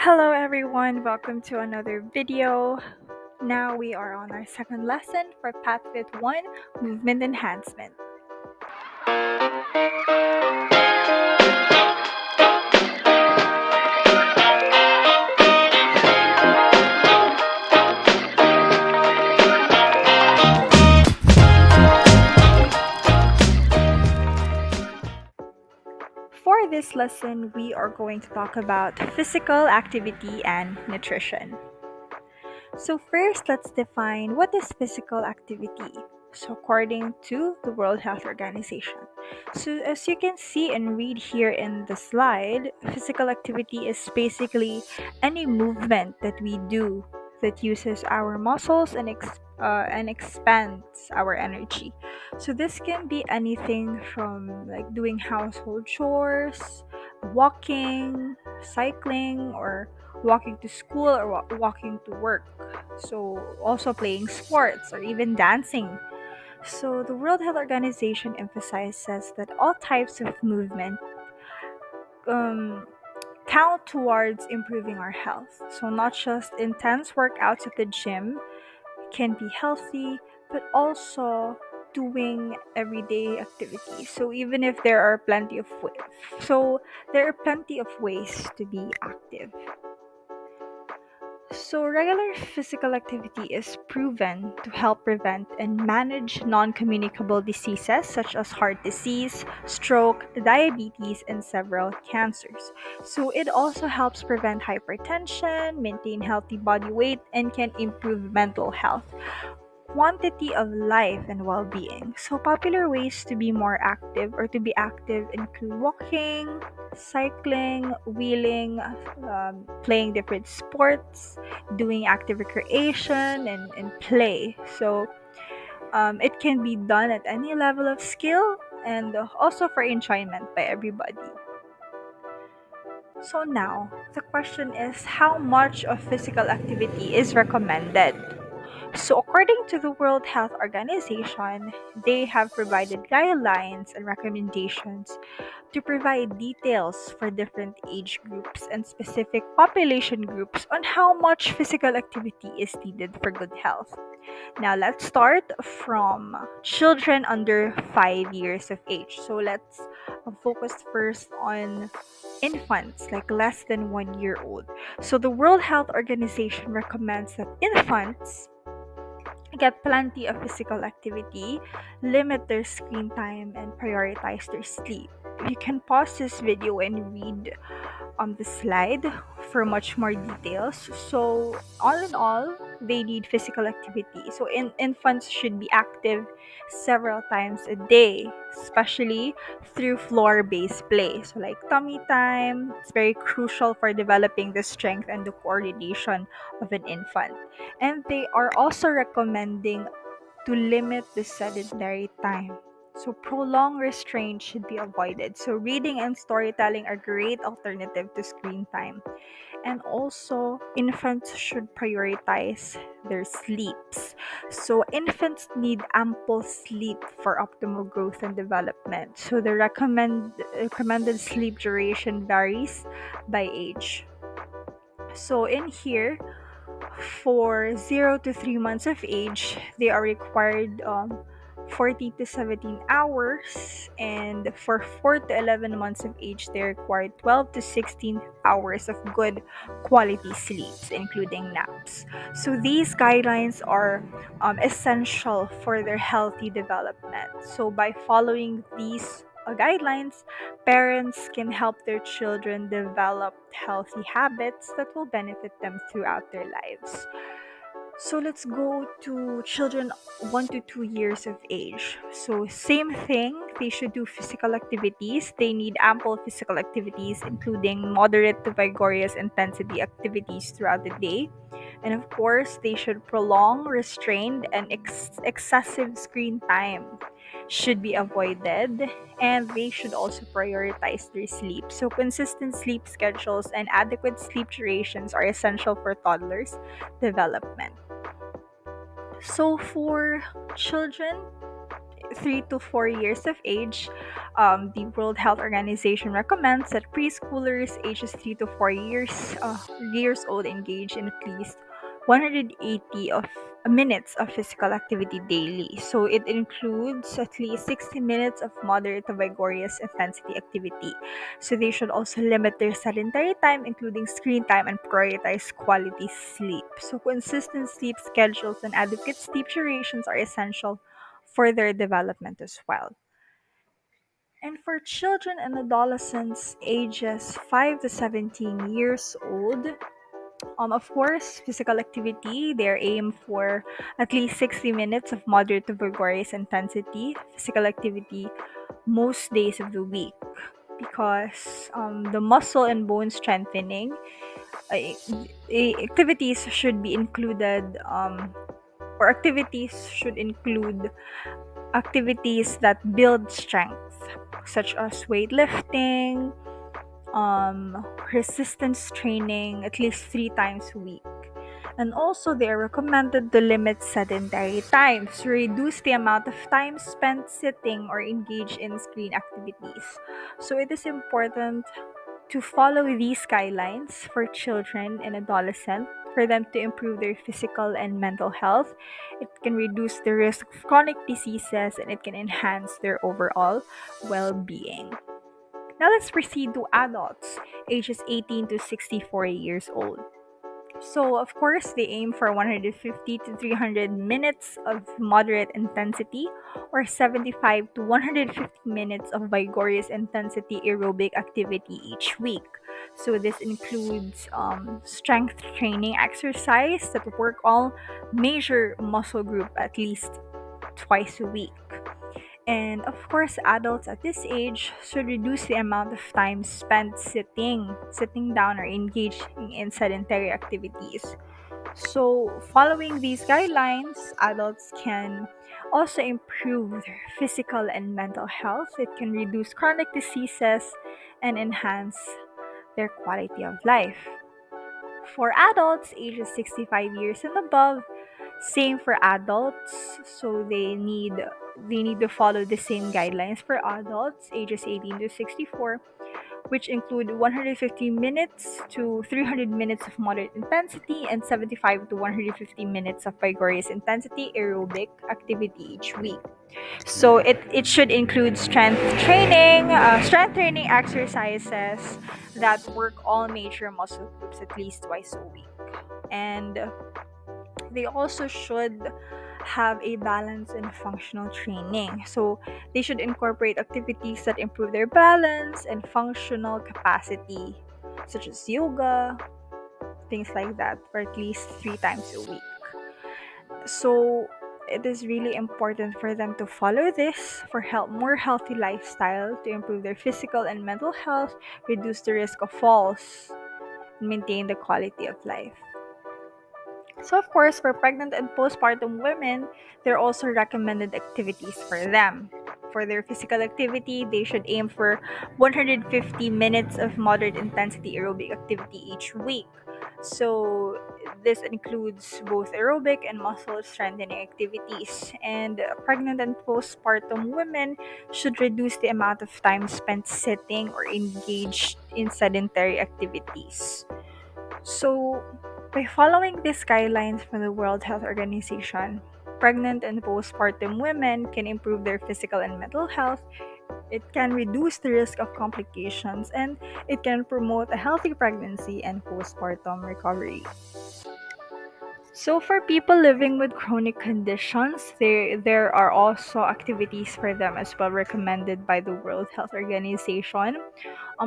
Hello everyone, welcome to another video. Now we are on our second lesson for PathFit 1 Movement Enhancement. For this lesson, we are going to talk about physical activity and nutrition. So first, let's define what is physical activity. So according to the World Health Organization. So as you can see and read here in the slide, physical activity is basically any movement that we do that uses our muscles and expands our energy. So this can be anything from like doing household chores, walking, cycling, or walking to school or walking to work. So, also playing sports or even dancing. So, the World Health Organization emphasizes that all types of movement um, count towards improving our health. So, not just intense workouts at the gym can be healthy, but also doing everyday activities. So, even if there are plenty of ways to be active. So, regular physical activity is proven to help prevent and manage non communicable diseases such as heart disease, stroke, diabetes, and several cancers. So, it also helps prevent hypertension, maintain healthy body weight, and can improve mental health, quantity of life, and well-being. So popular ways to be more active or to be active include walking, cycling, wheeling, playing different sports, doing active recreation, and play. So it can be done at any level of skill and also for enjoyment by everybody. So now, the question is how much of physical activity is recommended? So, according to the World Health Organization, they have provided guidelines and recommendations to provide details for different age groups and specific population groups on how much physical activity is needed for good health. Now, let's start from children under 5 years of age. So, let's focus first on infants, like less than 1 year old. So, the World Health Organization recommends that infants get plenty of physical activity, limit their screen time, and prioritize their sleep. You can pause this video and read on the slide for much more details. So, all in all, they need physical activity. So, infants should be active several times a day, especially through floor based play. So, like tummy time, it's very crucial for developing the strength and the coordination of an infant. And they are also recommending to limit the sedentary time. So prolonged restraint should be avoided. So reading and storytelling are great alternative to screen time. And also infants should prioritize their sleeps. So infants need ample sleep for optimal growth and development. So the recommended sleep duration varies by age. So in here, for 0 to 3 months of age, they are required 40 to 17 hours, and for 4 to 11 months of age, they require 12 to 16 hours of good quality sleeps, including naps. So these guidelines are essential for their healthy development. So by following these guidelines, parents can help their children develop healthy habits that will benefit them throughout their lives. So let's go to children 1 to 2 years of age. So same thing, they should do physical activities. They need ample physical activities including moderate to vigorous intensity activities throughout the day. And of course, they should prolong, restrained, and excessive screen time should be avoided, and they should also prioritize their sleep. So, consistent sleep schedules and adequate sleep durations are essential for toddlers' development. So, for children 3 to 4 years of age, the World Health Organization recommends that preschoolers ages 3 to 4 years old engage in at least 180 of minutes of physical activity daily. So it includes at least 60 minutes of moderate to vigorous intensity activity. So they should also limit their sedentary time, including screen time, and prioritize quality sleep. So consistent sleep schedules and adequate sleep durations are essential for their development as well. And for children and adolescents ages 5 to 17 years old, of course, physical activity, they're aimed for at least 60 minutes of moderate to vigorous intensity physical activity most days of the week, because the muscle and bone strengthening uh, activities should be included, or activities should include activities that build strength, such as weightlifting, resistance training at least 3 times a week. And also, they are recommended to limit sedentary time to reduce the amount of time spent sitting or engage in screen activities. So, it is important to follow these guidelines for children and adolescents for them to improve their physical and mental health. It can reduce the risk of chronic diseases and it can enhance their overall well being. Now let's proceed to adults ages 18 to 64 years old. So, of course, they aim for 150 to 300 minutes of moderate intensity or 75 to 150 minutes of vigorous intensity aerobic activity each week. So, this includes strength training exercise that work all major muscle group at least twice a week. And of course, adults at this age should reduce the amount of time spent sitting down, or engaging in sedentary activities. So, following these guidelines, adults can also improve their physical and mental health. It can reduce chronic diseases and enhance their quality of life. For adults ages 65 years and above, same for adults. So they need to follow the same guidelines for adults ages 18 to 64, which include 150 minutes to 300 minutes of moderate intensity and 75 to 150 minutes of vigorous intensity aerobic activity each week. So it should include strength training exercises that work all major muscle groups at least twice a week. And they also should have a balance in functional training. So they should incorporate activities that improve their balance and functional capacity, such as yoga, things like that, for at least 3 times a week. So it is really important for them to follow this for more healthy lifestyle, to improve their physical and mental health, reduce the risk of falls, and maintain the quality of life. So, of course, for pregnant and postpartum women, there are also recommended activities for them. For their physical activity, they should aim for 150 minutes of moderate intensity aerobic activity each week. So, this includes both aerobic and muscle strengthening activities. And pregnant and postpartum women should reduce the amount of time spent sitting or engaged in sedentary activities. So, by following these guidelines from the World Health Organization, pregnant and postpartum women can improve their physical and mental health. It can reduce the risk of complications, and it can promote a healthy pregnancy and postpartum recovery. So for people living with chronic conditions, there are also activities for them as well recommended by the World Health Organization.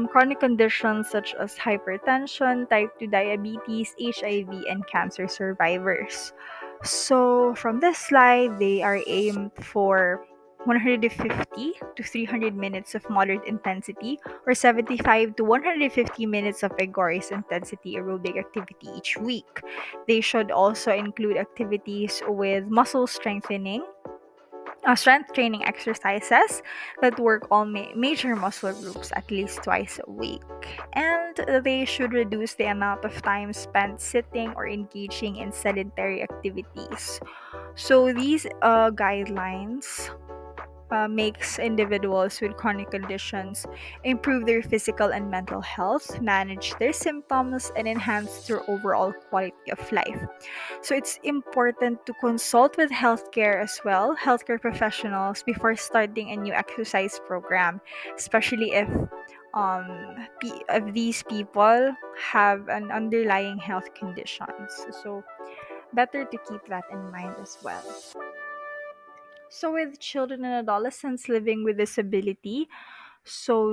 Chronic conditions such as hypertension, type 2 diabetes, HIV, and cancer survivors. So from this slide, they are aimed for 150 to 300 minutes of moderate intensity or 75 to 150 minutes of vigorous intensity aerobic activity each week. They should also include activities with muscle strengthening, strength training exercises that work all major muscle groups at least twice a week. And they should reduce the amount of time spent sitting or engaging in sedentary activities. So these guidelines makes individuals with chronic conditions improve their physical and mental health, manage their symptoms, and enhance their overall quality of life. So it's important to consult with healthcare as well, healthcare professionals, before starting a new exercise program, especially if these people have an underlying health conditions. So better to keep that in mind as well. So with children and adolescents living with disability,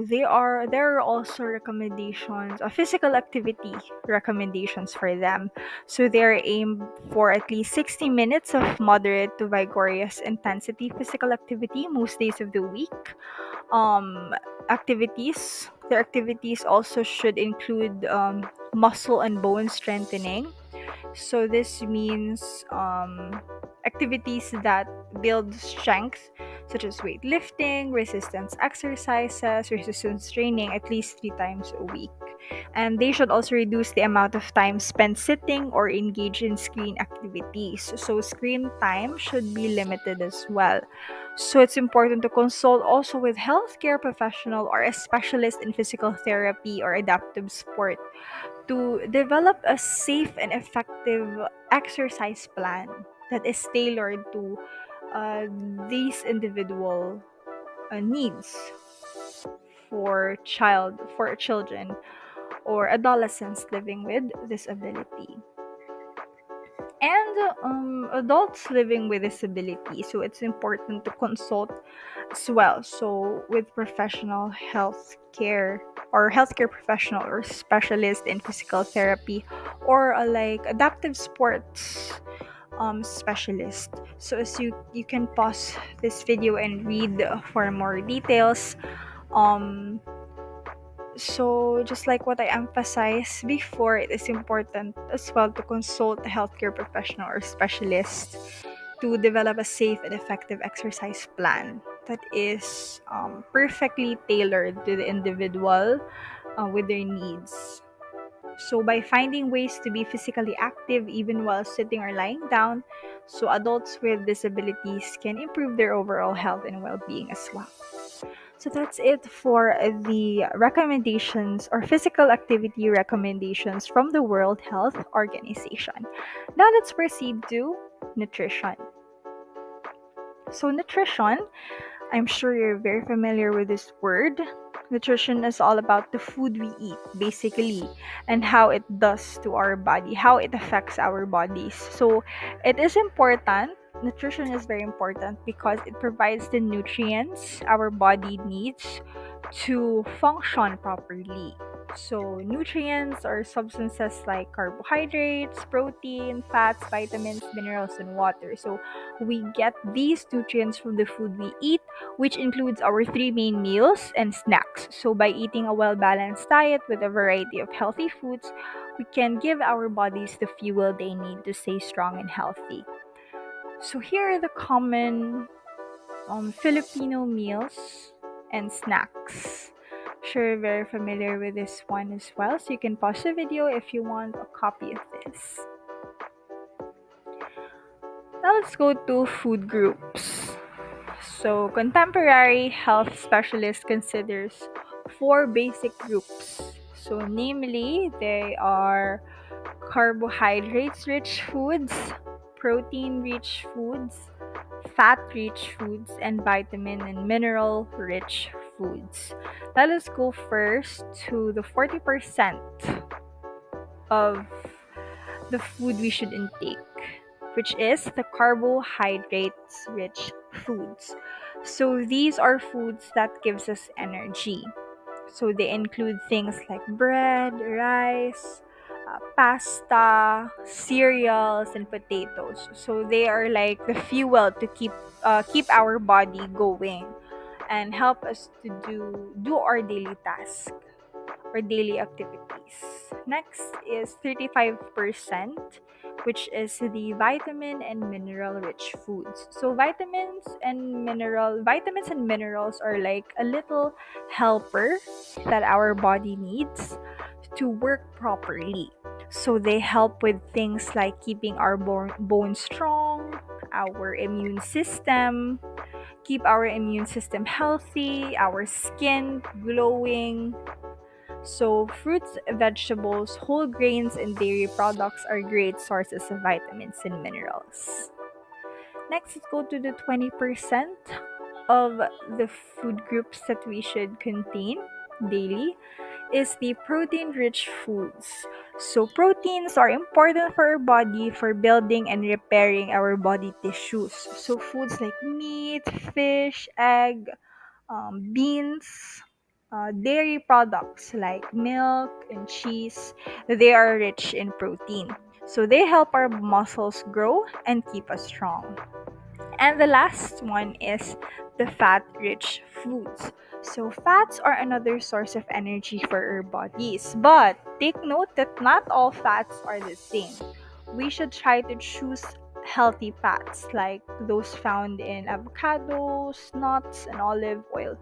there are also recommendations, physical activity recommendations for them. So they're aimed for at least 60 minutes of moderate to vigorous intensity physical activity most days of the week. Um, their activities also should include muscle and bone strengthening. So this means activities that build strength, such as weightlifting, resistance exercises, resistance training at least 3 times a week. And they should also reduce the amount of time spent sitting or engage in screen activities. So screen time should be limited as well. So it's important to consult also with healthcare professional or a specialist in physical therapy or adaptive sport to develop a safe and effective exercise plan that is tailored to uh, these individual needs for children or adolescents living with disability and adults living with disability. So it's important to consult as well. So with professional health care or healthcare professional or specialist in physical therapy or like adaptive sports specialist. So as you can pause this video and read for more details. Um, so, just like what I emphasized before, it is important as well to consult a healthcare professional or specialist to develop a safe and effective exercise plan that is perfectly tailored to the individual with their needs. So, by finding ways to be physically active even while sitting or lying down, so adults with disabilities can improve their overall health and well being as well. So that's it for the recommendations or physical activity recommendations from the World Health Organization. Now let's proceed to nutrition. So, nutrition, I'm sure you're very familiar with this word. Nutrition is all about the food we eat, basically, and how it does to our body, how it affects our bodies. So, it is important. Nutrition is very important because it provides the nutrients our body needs to function properly. So, nutrients are substances like carbohydrates, protein, fats, vitamins, minerals, and water. So, we get these nutrients from the food we eat, which includes our three main meals and snacks. So, by eating a well balanced diet with a variety of healthy foods, we can give our bodies the fuel they need to stay strong and healthy. So, here are the common Filipino meals and snacks. Sure, you're very familiar with this one as well. So, you can pause the video if you want a copy of this. Now, let's go to food groups. So, contemporary health specialist considers four basic groups. So, namely, they are carbohydrates rich foods, protein rich foods, fat rich foods, and vitamin and mineral rich foods. Let us go first to the 40% of the food we should intake, which is the carbohydrates rich foods. So these are foods that gives us energy. So they include things like bread, rice, pasta, cereals, and potatoes. So they are like the fuel to keep our body going and help us to do our daily tasks or daily activities. Next is 35%, which is the vitamin and mineral rich foods. So vitamins and minerals are like a little helper that our body needs to work properly. So they help with things like keeping our bones strong, our immune system, keep our immune system healthy, our skin glowing. So, fruits, vegetables, whole grains, and dairy products are great sources of vitamins and minerals. Next, let's go to the 20% of the food groups that we should contain daily is the protein rich foods. So, proteins are important for our body for building and repairing our body tissues. So, foods like meat, fish, egg, beans, dairy products like milk and cheese, they are rich in protein. So, they help our muscles grow and keep us strong. And the last one is the fat rich foods. So, fats are another source of energy for our bodies. But take note that not all fats are the same. We should try to choose healthy fats like those found in avocados, nuts, and olive oil.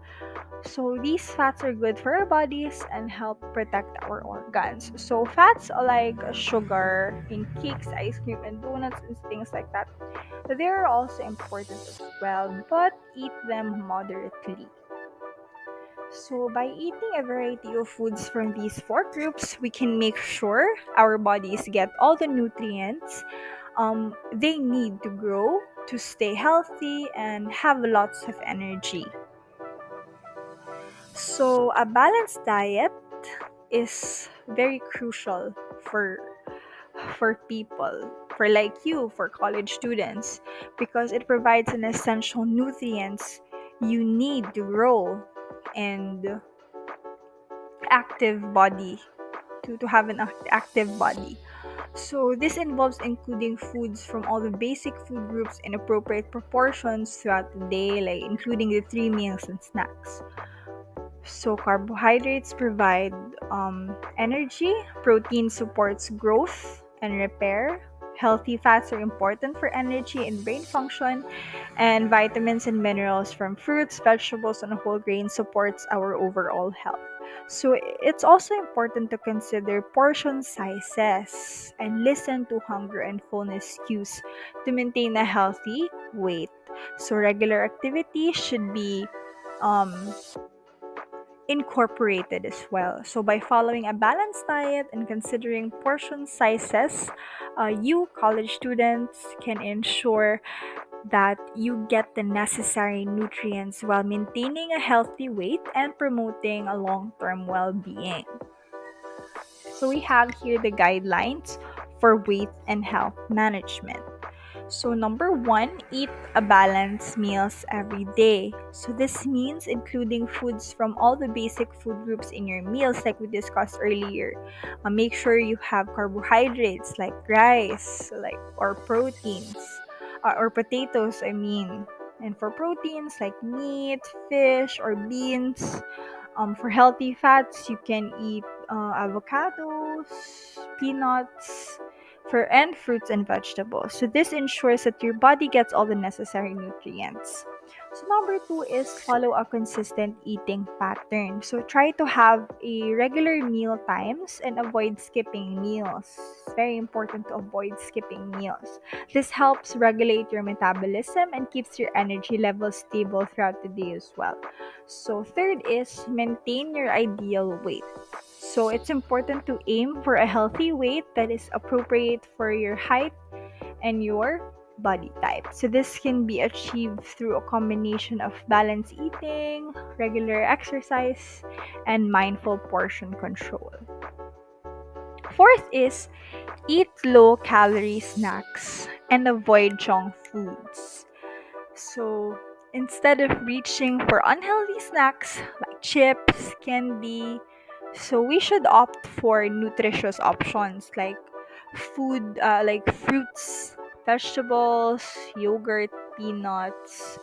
So these fats are good for our bodies and help protect our organs. So fats like sugar in cakes, ice cream, and donuts and things like that, they are also important as well, but eat them moderately. So by eating a variety of foods from these four groups, we can make sure our bodies get all the nutrients they need to grow, to stay healthy, and have lots of energy. So, a balanced diet is very crucial for people, for like you, for college students, because it provides an essential nutrients you need to grow and active body to have an active body. So this involves including foods from all the basic food groups in appropriate proportions throughout the day, like including the three meals and snacks. So, carbohydrates provide energy, protein supports growth and repair, healthy fats are important for energy and brain function, and vitamins and minerals from fruits, vegetables, and whole grains supports our overall health. So, it's also important to consider portion sizes and listen to hunger and fullness cues to maintain a healthy weight. So, regular activity should be um, incorporated as well. So, by following a balanced diet and considering portion sizes, you college students can ensure that you get the necessary nutrients while maintaining a healthy weight and promoting a long term well being. So, we have here the guidelines for weight and health management. So, number one, eat a balanced meals every day. So, this means including foods from all the basic food groups in your meals, like we discussed earlier. Make sure you have carbohydrates like rice, like or proteins, or potatoes. I mean, and for proteins like meat, fish, or beans. For healthy fats, you can eat avocados, peanuts, and fruits and vegetables. So this ensures that your body gets all the necessary nutrients. So number two is follow a consistent eating pattern. So try to have a regular meal times and avoid skipping meals. It's very important to avoid skipping meals. This helps regulate your metabolism and keeps your energy levels stable throughout the day as well. So third is maintain your ideal weight. So it's important to aim for a healthy weight that is appropriate for your height and your body type. So this can be achieved through a combination of balanced eating, regular exercise, and mindful portion control. Fourth is eat low calorie snacks and avoid junk foods. So instead of reaching for unhealthy snacks like chips, candy, so we should opt for nutritious options like fruits, vegetables, yogurt, peanuts.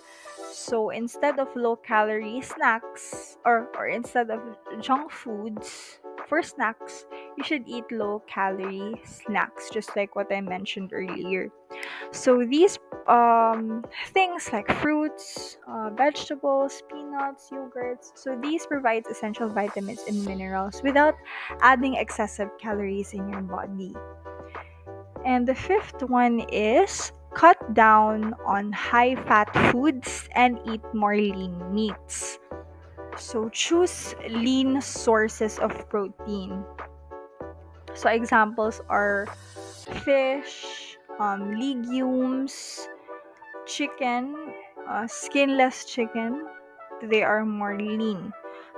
So instead of low calorie snacks or instead of junk foods for snacks, you should eat low calorie snacks just like what I mentioned earlier. So these things like fruits, vegetables, peanuts, yogurts, so these provides essential vitamins and minerals without adding excessive calories in your body. And the fifth one is cut down on high fat foods and eat more lean meats. So choose lean sources of protein. So examples are fish, legumes, chicken, skinless chicken. They are more lean.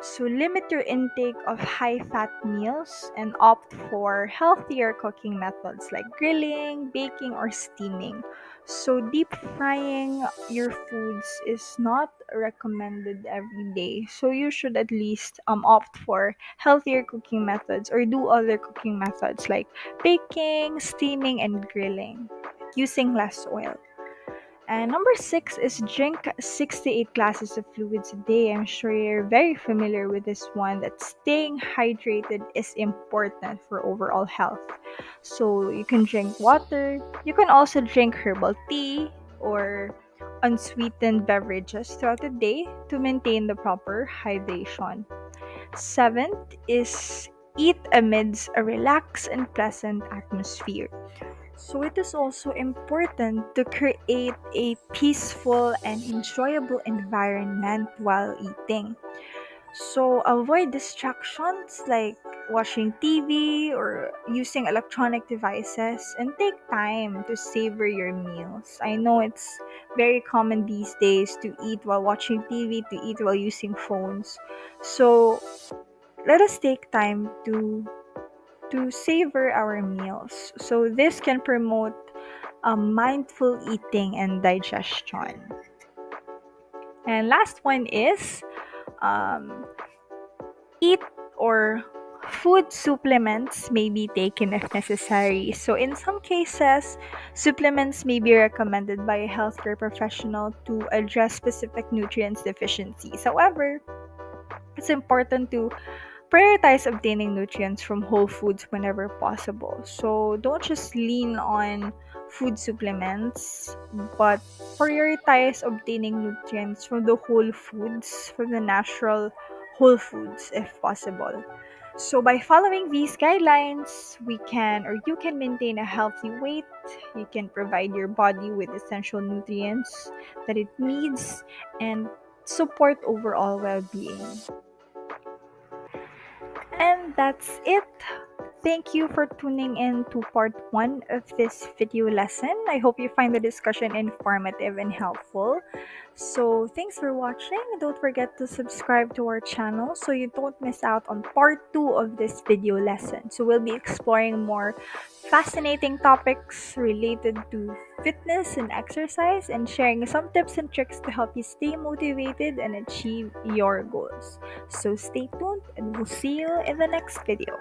So limit your intake of high fat meals and opt for healthier cooking methods like grilling, baking, or steaming. So deep frying your foods is not recommended every day. So you should at least opt for healthier cooking methods or do other cooking methods like baking, steaming, and grilling using less oil. And number six is drink 68 glasses of fluids a day. I'm sure you're very familiar with this one, that staying hydrated is important for overall health. So you can drink water, you can also drink herbal tea or unsweetened beverages throughout the day to maintain the proper hydration. Seventh is eat amidst a relaxed and pleasant atmosphere. So it is also important to create a peaceful and enjoyable environment while eating. So avoid distractions like watching TV or using electronic devices, and take time to savor your meals. I know it's very common these days to eat while watching TV, to eat while using phones. So let us take time to savor our meals. So this can promote mindful eating and digestion. And last one is um, eat or food supplements may be taken if necessary. So in some cases, supplements may be recommended by a healthcare professional to address specific nutrients deficiencies. However, it's important to prioritize obtaining nutrients from whole foods whenever possible. So don't just lean on food supplements, but prioritize obtaining nutrients from the whole foods, from the natural whole foods if possible. So by following these guidelines, we can or you can maintain a healthy weight, you can provide your body with essential nutrients that it needs, and support overall well-being. And that's it. Thank you for tuning in to part one of this video lesson. I hope you find the discussion informative and helpful. So, thanks for watching. Don't forget to subscribe to our channel so you don't miss out on part two of this video lesson. So, we'll be exploring more fascinating topics related to fitness and exercise and sharing some tips and tricks to help you stay motivated and achieve your goals. So stay tuned and we'll see you in the next video.